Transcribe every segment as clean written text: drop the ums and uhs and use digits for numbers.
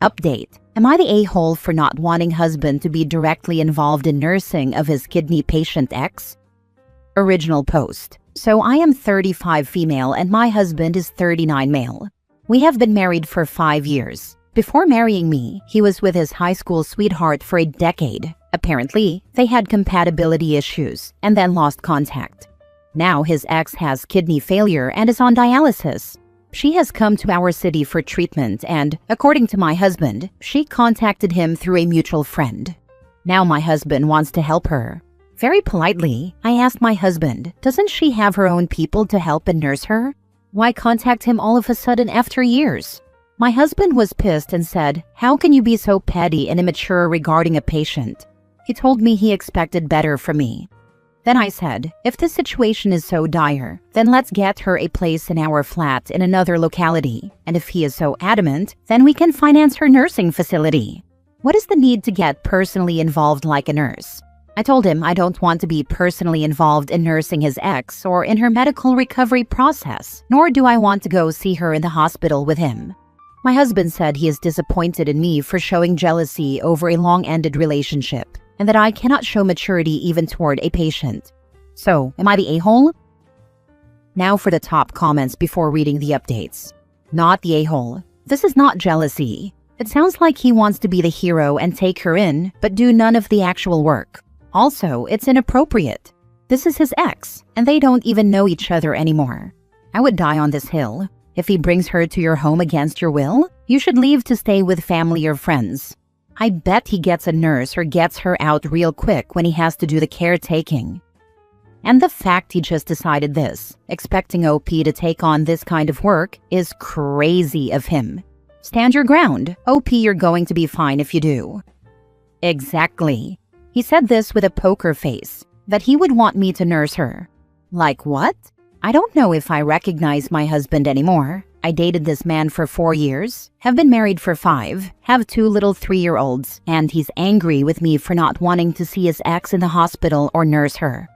Update. Am I the a-hole for not wanting husband to be directly involved in nursing of his kidney patient ex? Original post. So I am 35 female and my husband is 39 male. We have been married for 5 years. Before marrying me, he was with his high school sweetheart for a decade. Apparently, they had compatibility issues and then lost contact. Now his ex has kidney failure and is on dialysis. She has come to our city for treatment and, according to my husband, she contacted him through a mutual friend. Now my husband wants to help her. Very politely, I asked my husband, doesn't she have her own people to help and nurse her? Why contact him all of a sudden after years? My husband was pissed and said, how can you be so petty and immature regarding a patient? He told me he expected better from me. Then I said, if the situation is so dire, then let's get her a place in our flat in another locality. And if he is so adamant, then we can finance her nursing facility. What is the need to get personally involved like a nurse? I told him I don't want to be personally involved in nursing his ex or in her medical recovery process, nor do I want to go see her in the hospital with him. My husband said he is disappointed in me for showing jealousy over a long-ended relationship, and that I cannot show maturity even toward a patient. So, am I the a-hole? Now for the top comments before reading the updates. Not the a-hole. This is not jealousy. It sounds like he wants to be the hero and take her in, but do none of the actual work. Also, it's inappropriate. This is his ex, and they don't even know each other anymore. I would die on this hill. If he brings her to your home against your will, you should leave to stay with family or friends. I bet he gets a nurse or gets her out real quick when he has to do the caretaking. And the fact he just decided this, expecting OP to take on this kind of work, is crazy of him. Stand your ground. OP, you're going to be fine if you do. Exactly. He said this with a poker face, that he would want me to nurse her. Like what? I don't know if I recognize my husband anymore. I dated this man for 4 years, have been married for 5, have 2 little 3-year-olds, and he's angry with me for not wanting to see his ex in the hospital or nurse her.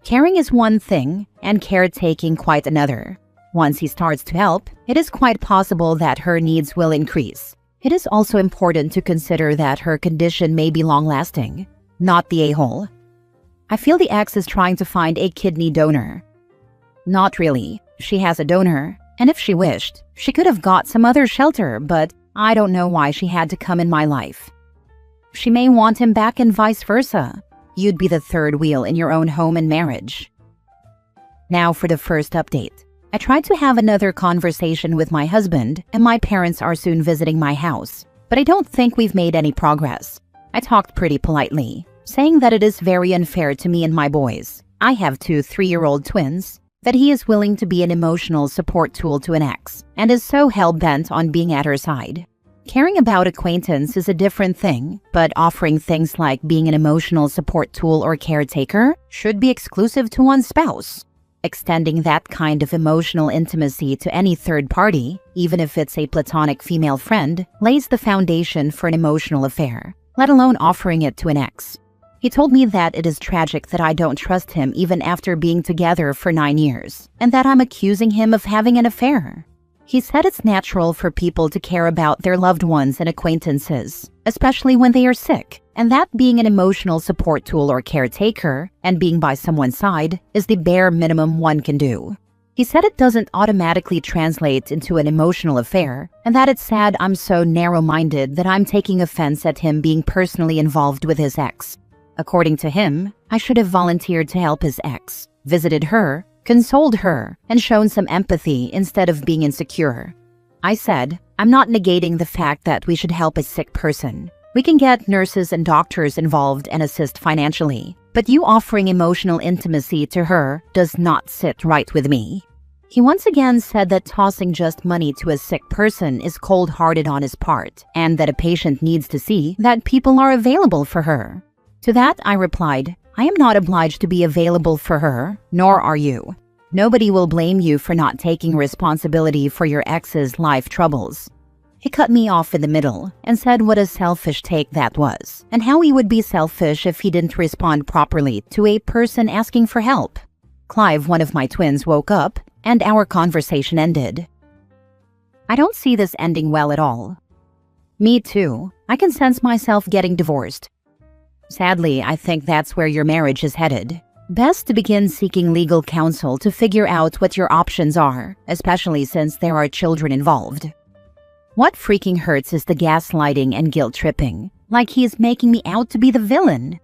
Caring is one thing, and caretaking quite another. Once he starts to help, it is quite possible that her needs will increase. It is also important to consider that her condition may be long-lasting. Not the a-hole. I feel the ex is trying to find a kidney donor. Not really. She has a donor. And if she wished, she could have got some other shelter, but I don't know why she had to come in my life. She may want him back and vice versa. You'd be the third wheel in your own home and marriage. Now for the first update. I tried to have another conversation with my husband, and my parents are soon visiting my house, but I don't think we've made any progress. I talked pretty politely, saying that it is very unfair to me and my boys. I have 2 3-year-old twins, that he is willing to be an emotional support tool to an ex, and is so hell-bent on being at her side. Caring about acquaintance is a different thing, but offering things like being an emotional support tool or caretaker should be exclusive to one's spouse. Extending that kind of emotional intimacy to any third party, even if it's a platonic female friend, lays the foundation for an emotional affair, let alone offering it to an ex. He told me that it is tragic that I don't trust him even after being together for 9 years, and that I'm accusing him of having an affair. He said it's natural for people to care about their loved ones and acquaintances, especially when they are sick, and that being an emotional support tool or caretaker, and being by someone's side, is the bare minimum one can do. He said it doesn't automatically translate into an emotional affair, and that it's sad I'm so narrow-minded that I'm taking offense at him being personally involved with his ex. According to him, I should have volunteered to help his ex, visited her, consoled her, and shown some empathy instead of being insecure. I said, I'm not negating the fact that we should help a sick person. We can get nurses and doctors involved and assist financially, but you offering emotional intimacy to her does not sit right with me. He once again said that tossing just money to a sick person is cold-hearted on his part, and that a patient needs to see that people are available for her. To that, I replied, I am not obliged to be available for her, nor are you. Nobody will blame you for not taking responsibility for your ex's life troubles. He cut me off in the middle and said what a selfish take that was, and how he would be selfish if he didn't respond properly to a person asking for help. Clive, one of my twins, woke up, and our conversation ended. I don't see this ending well at all. Me too. I can sense myself getting divorced. Sadly, I think that's where your marriage is headed. Best to begin seeking legal counsel to figure out what your options are, especially since there are children involved. What freaking hurts is the gaslighting and guilt tripping, like he is making me out to be the villain.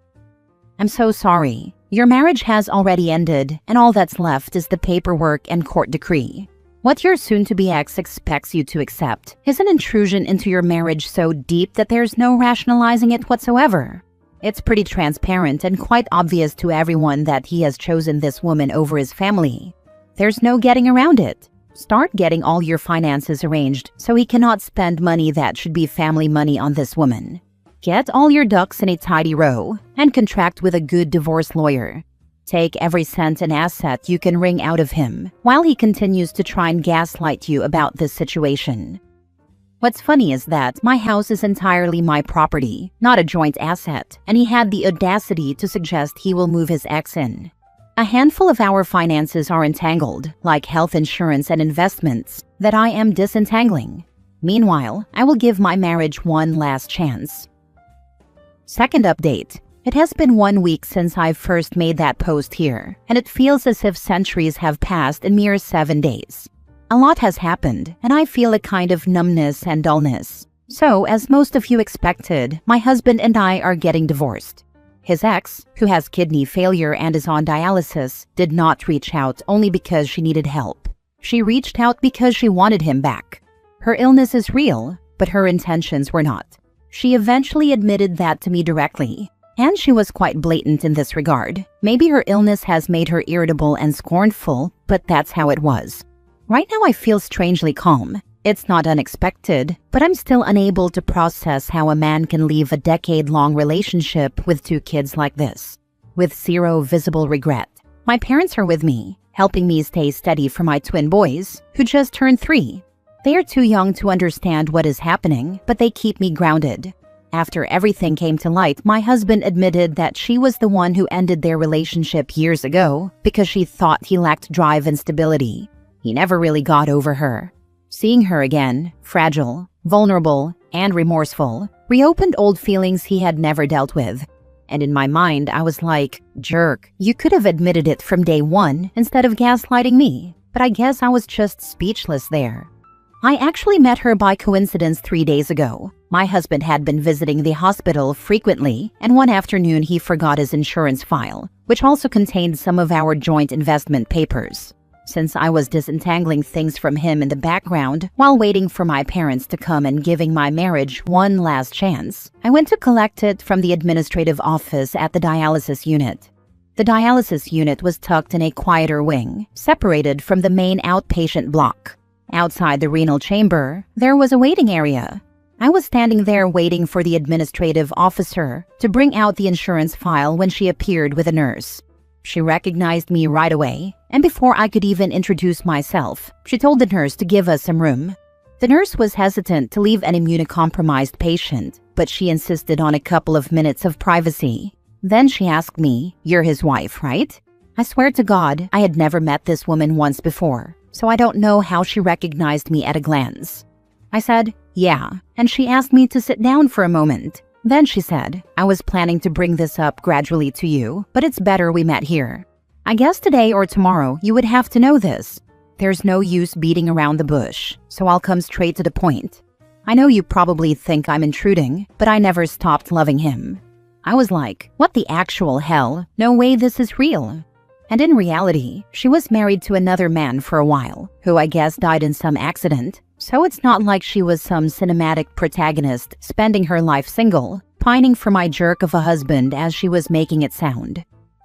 I'm so sorry. Your marriage has already ended, and all that's left is the paperwork and court decree. What your soon-to-be ex expects you to accept is an intrusion into your marriage so deep that there's no rationalizing it whatsoever. It's pretty transparent and quite obvious to everyone that he has chosen this woman over his family. There's no getting around it. Start getting all your finances arranged so he cannot spend money that should be family money on this woman. Get all your ducks in a tidy row and contract with a good divorce lawyer. Take every cent and asset you can wring out of him while he continues to try and gaslight you about this situation. What's funny is that my house is entirely my property, not a joint asset, and he had the audacity to suggest he will move his ex in. A handful of our finances are entangled, like health insurance and investments, that I am disentangling. Meanwhile, I will give my marriage one last chance. Second update. It has been 1 week since I first made that post here, and it feels as if centuries have passed in mere 7 days. A lot has happened, and I feel a kind of numbness and dullness. So, as most of you expected, my husband and I are getting divorced. His ex, who has kidney failure and is on dialysis, did not reach out only because she needed help. She reached out because she wanted him back. Her illness is real, but her intentions were not. She eventually admitted that to me directly. And she was quite blatant in this regard. Maybe her illness has made her irritable and scornful, but that's how it was. Right now I feel strangely calm. It's not unexpected, but I'm still unable to process how a man can leave a decade-long relationship with 2 kids like this, with zero visible regret. My parents are with me, helping me stay steady for my twin boys, who just turned 3. They are too young to understand what is happening, but they keep me grounded. After everything came to light, my husband admitted that she was the one who ended their relationship years ago because she thought he lacked drive and stability. He never really got over her. Seeing her again, fragile, vulnerable, and remorseful, reopened old feelings he had never dealt with. And in my mind, I was like, jerk, you could have admitted it from day one instead of gaslighting me. But I guess I was just speechless there. I actually met her by coincidence 3 days ago. My husband had been visiting the hospital frequently, and one afternoon he forgot his insurance file, which also contained some of our joint investment papers. Since I was disentangling things from him in the background while waiting for my parents to come and giving my marriage one last chance, I went to collect it from the administrative office at the dialysis unit. The dialysis unit was tucked in a quieter wing, separated from the main outpatient block. Outside the renal chamber, there was a waiting area. I was standing there waiting for the administrative officer to bring out the insurance file when she appeared with a nurse. She recognized me right away, and before I could even introduce myself, she told the nurse to give us some room. The nurse was hesitant to leave an immunocompromised patient, but she insisted on a couple of minutes of privacy. Then she asked me, "You're his wife, right?" I swear to God, I had never met this woman once before, so I don't know how she recognized me at a glance. I said, "Yeah," and she asked me to sit down for a moment. Then she said, "I was planning to bring this up gradually to you, but it's better we met here. I guess today or tomorrow you would have to know this. There's no use beating around the bush, so I'll come straight to the point. I know you probably think I'm intruding, but I never stopped loving him." I was like, what the actual hell? No way this is real. And in reality, she was married to another man for a while, who I guess died in some accident. So it's not like she was some cinematic protagonist spending her life single, pining for my jerk of a husband as she was making it sound.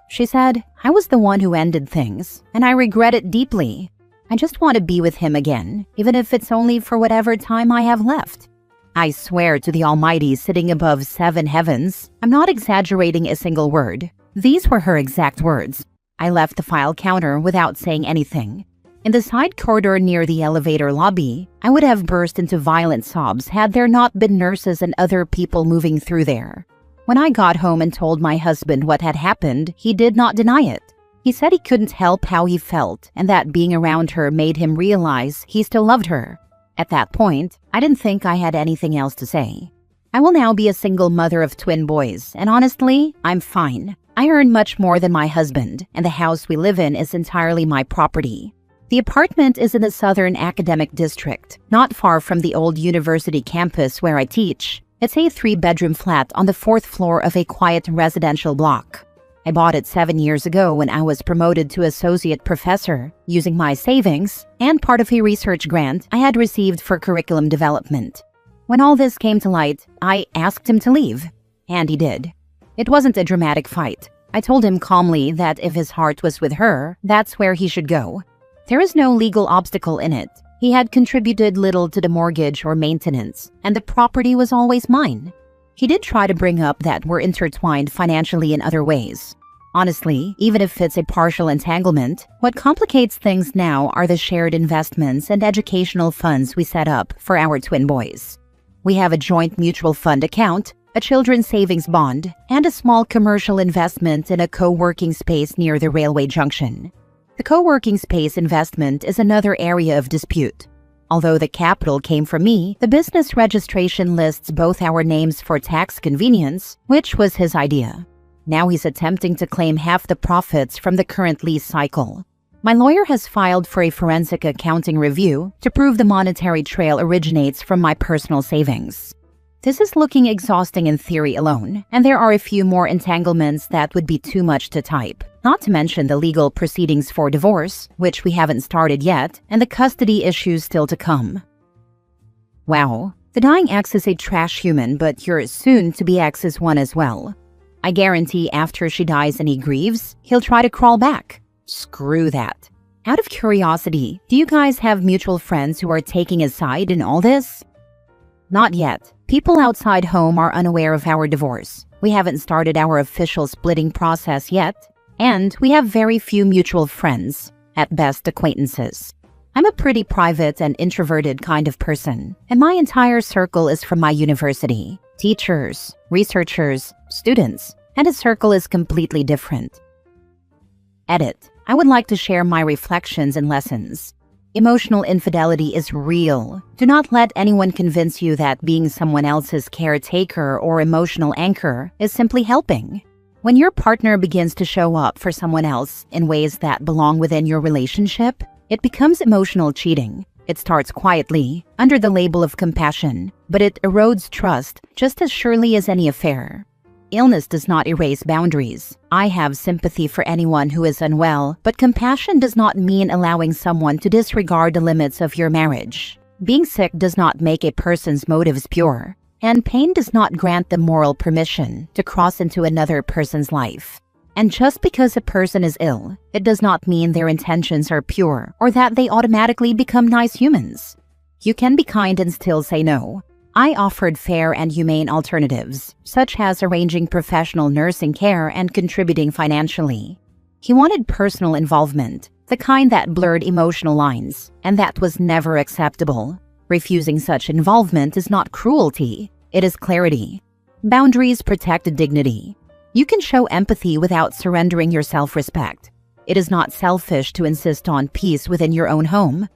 She said, "I was the one who ended things, and I regret it deeply. I just want to be with him again, even if it's only for whatever time I have left." I swear to the Almighty sitting above 7 heavens, I'm not exaggerating a single word. These were her exact words. I left the file counter without saying anything. In the side corridor near the elevator lobby, I would have burst into violent sobs had there not been nurses and other people moving through there. When I got home and told my husband what had happened, he did not deny it. He said he couldn't help how he felt and that being around her made him realize he still loved her. At that point, I didn't think I had anything else to say. I will now be a single mother of twin boys, and honestly, I'm fine. I earn much more than my husband, and the house we live in is entirely my property. The apartment is in the Southern Academic District, not far from the old university campus where I teach. It's a 3-bedroom flat on the 4th floor of a quiet residential block. I bought it 7 years ago when I was promoted to associate professor, using my savings and part of a research grant I had received for curriculum development. When all this came to light, I asked him to leave, and he did. It wasn't a dramatic fight. I told him calmly that if his heart was with her, that's where he should go. There is no legal obstacle in it. He had contributed little to the mortgage or maintenance, and the property was always mine. He did try to bring up that we're intertwined financially in other ways. Honestly, even if it's a partial entanglement, what complicates things now are the shared investments and educational funds we set up for our twin boys. We have a joint mutual fund account, a children's savings bond, and a small commercial investment in a co-working space near the railway junction. The co-working space investment is another area of dispute. Although the capital came from me, the business registration lists both our names for tax convenience, which was his idea. Now he's attempting to claim half the profits from the current lease cycle. My lawyer has filed for a forensic accounting review to prove the monetary trail originates from my personal savings. This is looking exhausting in theory alone, and there are a few more entanglements that would be too much to type. Not to mention the legal proceedings for divorce, which we haven't started yet, and the custody issues still to come. Wow, the dying ex is a trash human, but your soon-to-be ex is one as well. I guarantee after she dies and he grieves, he'll try to crawl back. Screw that. Out of curiosity, do you guys have mutual friends who are taking his side in all this? Not yet. People outside home are unaware of our divorce. We haven't started our official splitting process yet, and we have very few mutual friends, at best acquaintances. I'm a pretty private and introverted kind of person, and my entire circle is from my university. Teachers, researchers, students, and his circle is completely different. Edit. I would like to share my reflections and lessons. Emotional infidelity is real. Do not let anyone convince you that being someone else's caretaker or emotional anchor is simply helping. When your partner begins to show up for someone else in ways that belong within your relationship, it becomes emotional cheating. It starts quietly, under the label of compassion, but it erodes trust just as surely as any affair. Illness does not erase boundaries. I have sympathy for anyone who is unwell, but compassion does not mean allowing someone to disregard the limits of your marriage. Being sick does not make a person's motives pure, and pain does not grant them moral permission to cross into another person's life. And just because a person is ill, it does not mean their intentions are pure or that they automatically become nice humans. You can be kind and still say no. I offered fair and humane alternatives, such as arranging professional nursing care and contributing financially. He wanted personal involvement, the kind that blurred emotional lines, and that was never acceptable. Refusing such involvement is not cruelty, it is clarity. Boundaries protect dignity. You can show empathy without surrendering your self-respect. It is not selfish to insist on peace within your own home.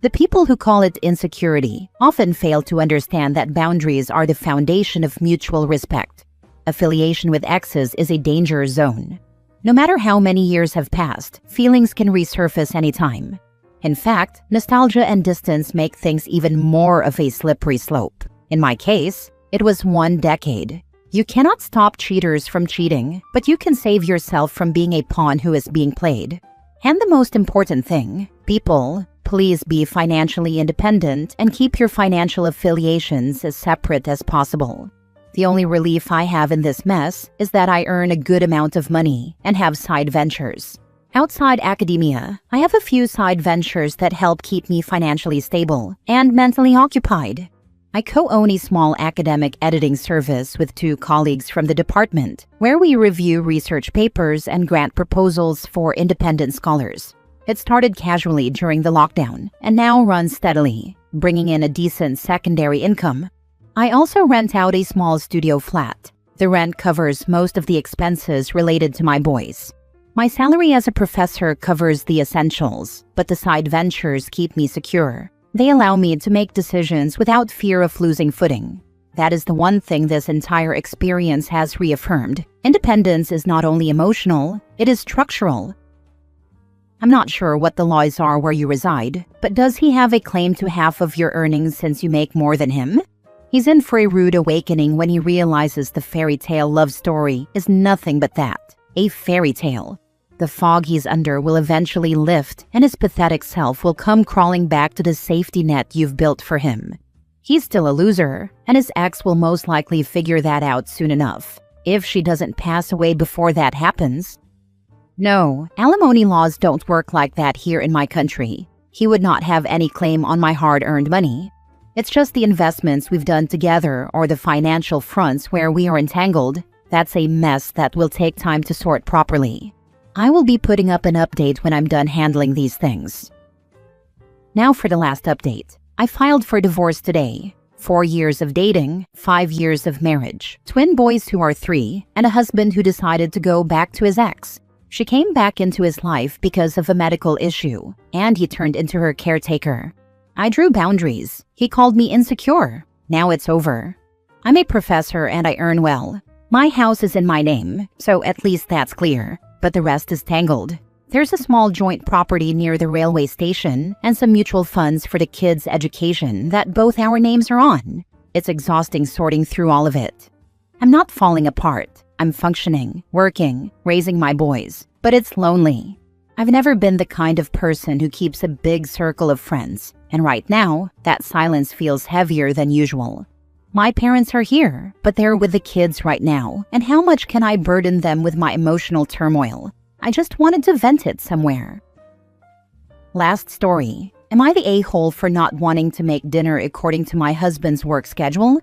The people who call it insecurity often fail to understand that boundaries are the foundation of mutual respect. Affiliation with exes is a danger zone. No matter how many years have passed, feelings can resurface anytime. In fact, nostalgia and distance make things even more of a slippery slope. In my case, it was 1 decade. You cannot stop cheaters from cheating, but you can save yourself from being a pawn who is being played. And the most important thing, people, please be financially independent and keep your financial affiliations as separate as possible. The only relief I have in this mess is that I earn a good amount of money and have side ventures. Outside academia, I have a few side ventures that help keep me financially stable and mentally occupied. I co-own a small academic editing service with 2 colleagues from the department, where we review research papers and grant proposals for independent scholars. It started casually during the lockdown and now runs steadily, bringing in a decent secondary income. I also rent out a small studio flat. The rent covers most of the expenses related to my boys. My salary as a professor covers the essentials, but the side ventures keep me secure. They allow me to make decisions without fear of losing footing. That is the one thing this entire experience has reaffirmed. Independence is not only emotional, it is structural. I'm not sure what the laws are where you reside, but does he have a claim to half of your earnings since you make more than him? He's in for a rude awakening when he realizes the fairy tale love story is nothing but that, a fairy tale. The fog he's under will eventually lift, and his pathetic self will come crawling back to the safety net you've built for him. He's still a loser, and his ex will most likely figure that out soon enough, if she doesn't pass away before that happens. No, alimony laws don't work like that here in my country. He would not have any claim on my hard-earned money. It's just the investments we've done together or the financial fronts where we are entangled. That's a mess that will take time to sort properly. I will be putting up an update when I'm done handling these things. Now for the last update. I filed for divorce today. 4 years of dating, 5 years of marriage, twin boys who are 3, and a husband who decided to go back to his ex. She came back into his life because of a medical issue, and he turned into her caretaker. I drew boundaries. He called me insecure. Now it's over. I'm a professor and I earn well. My house is in my name, so at least that's clear, but the rest is tangled. There's a small joint property near the railway station and some mutual funds for the kids' education that both our names are on. It's exhausting sorting through all of it. I'm not falling apart. I'm functioning, working, raising my boys, but it's lonely. I've never been the kind of person who keeps a big circle of friends, and right now, that silence feels heavier than usual. My parents are here, but they're with the kids right now, and how much can I burden them with my emotional turmoil? I just wanted to vent it somewhere. Last story. Am I the a-hole for not wanting to make dinner according to my husband's work schedule?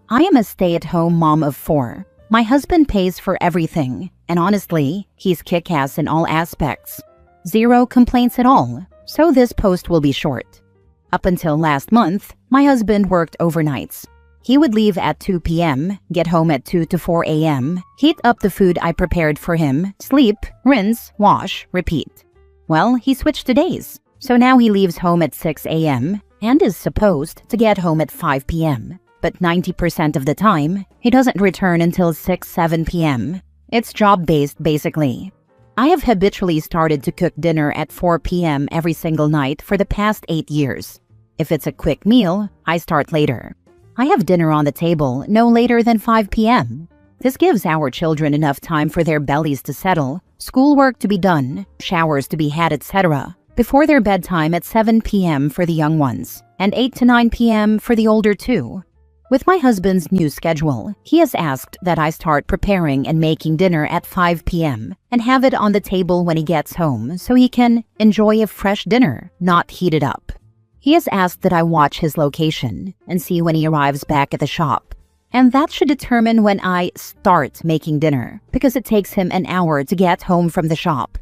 I am a stay-at-home mom of 4. My husband pays for everything, and honestly, he's kick-ass in all aspects. 0 complaints at all, so this post will be short. Up until last month, my husband worked overnights. He would leave at 2 p.m., get home at 2 to 4 a.m., heat up the food I prepared for him, sleep, rinse, wash, repeat. Well, he switched to days, so now he leaves home at 6 a.m. and is supposed to get home at 5 p.m. But 90% of the time, he doesn't return until 6-7 p.m. It's job-based, basically. I have habitually started to cook dinner at 4 p.m. every single night for the past 8 years. If it's a quick meal, I start later. I have dinner on the table no later than 5 p.m. This gives our children enough time for their bellies to settle, schoolwork to be done, showers to be had, etc., before their bedtime at 7 p.m. for the young ones, and 8 to 9 p.m. for the older two. With my husband's new schedule, he has asked that I start preparing and making dinner at 5 p.m. and have it on the table when he gets home so he can enjoy a fresh dinner, not heat it up. He has asked that I watch his location and see when he arrives back at the shop. And that should determine when I start making dinner, because it takes him an hour to get home from the shop.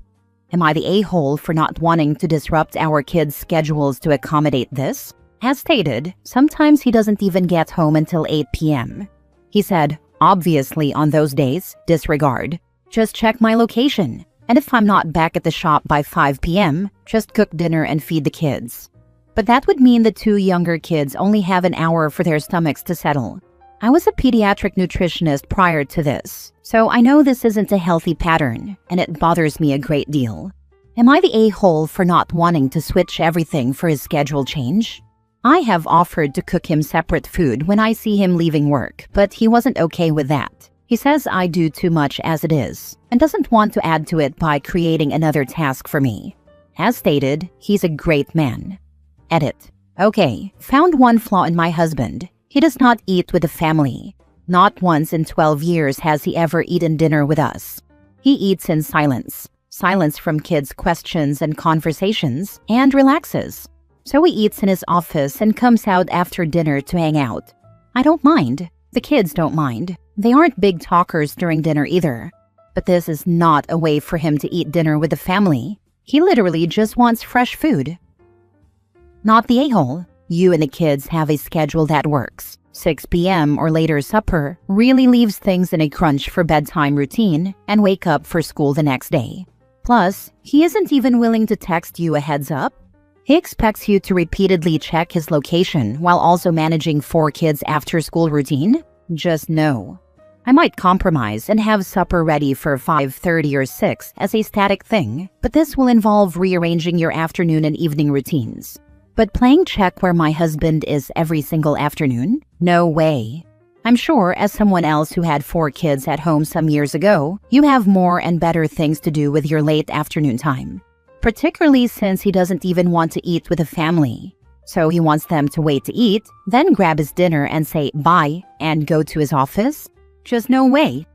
Am I the a-hole for not wanting to disrupt our kids' schedules to accommodate this? As stated, sometimes he doesn't even get home until 8 p.m. He said, obviously on those days, disregard. Just check my location. And if I'm not back at the shop by 5 p.m., just cook dinner and feed the kids. But that would mean the 2 younger kids only have an hour for their stomachs to settle. I was a pediatric nutritionist prior to this, so I know this isn't a healthy pattern, and it bothers me a great deal. Am I the a-hole for not wanting to switch everything for his schedule change? I have offered to cook him separate food when I see him leaving work, but he wasn't okay with that. He says I do too much as it is, and doesn't want to add to it by creating another task for me. As stated, he's a great man. Edit. Okay, found one flaw in my husband. He does not eat with the family. Not once in 12 years has he ever eaten dinner with us. He eats in silence. Silence from kids' questions and conversations, and relaxes. So he eats in his office and comes out after dinner to hang out. I don't mind. The kids don't mind. They aren't big talkers during dinner either. But this is not a way for him to eat dinner with the family. He literally just wants fresh food. Not the a-hole. You and the kids have a schedule that works. 6 p.m. or later supper really leaves things in a crunch for bedtime routine and wake up for school the next day. Plus, he isn't even willing to text you a heads up. He expects you to repeatedly check his location while also managing 4 kids' after-school routine? Just no. I might compromise and have supper ready for 5:30 or 6 as a static thing, but this will involve rearranging your afternoon and evening routines. But playing check where my husband is every single afternoon? No way. I'm sure, as someone else who had 4 kids at home some years ago, you have more and better things to do with your late afternoon time. Particularly since he doesn't even want to eat with the family. So he wants them to wait to eat, then grab his dinner and say bye and go to his office? Just no way.